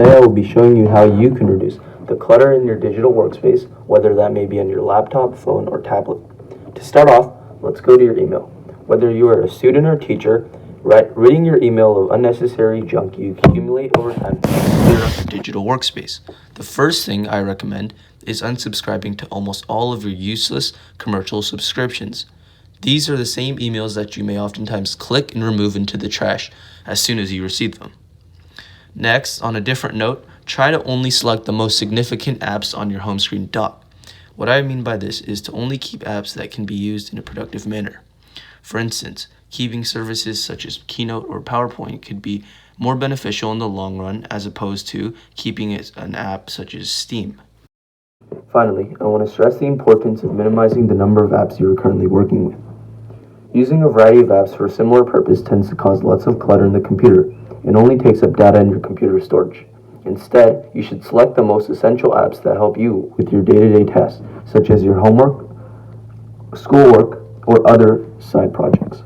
Today I will be showing you how you can reduce the clutter in your digital workspace, whether that may be on your laptop, phone, or tablet. To start off, let's go to your email. Whether you are a student or teacher, ridding your email of unnecessary junk you accumulate over time to clear up your digital workspace. The first thing I recommend is unsubscribing to almost all of your useless commercial subscriptions. These are the same emails that you may oftentimes click and remove into the trash as soon as you receive them. Next, on a different note, try to only select the most significant apps on your home screen dock. What I mean by this is to only keep apps that can be used in a productive manner. For instance, keeping services such as Keynote or PowerPoint could be more beneficial in the long run as opposed to keeping an app such as Steam. Finally, I want to stress the importance of minimizing the number of apps you are currently working with. Using a variety of apps for a similar purpose tends to cause lots of clutter in the computer and only takes up data in your computer storage. Instead, you should select the most essential apps that help you with your day-to-day tasks, such as your homework, schoolwork, or other side projects.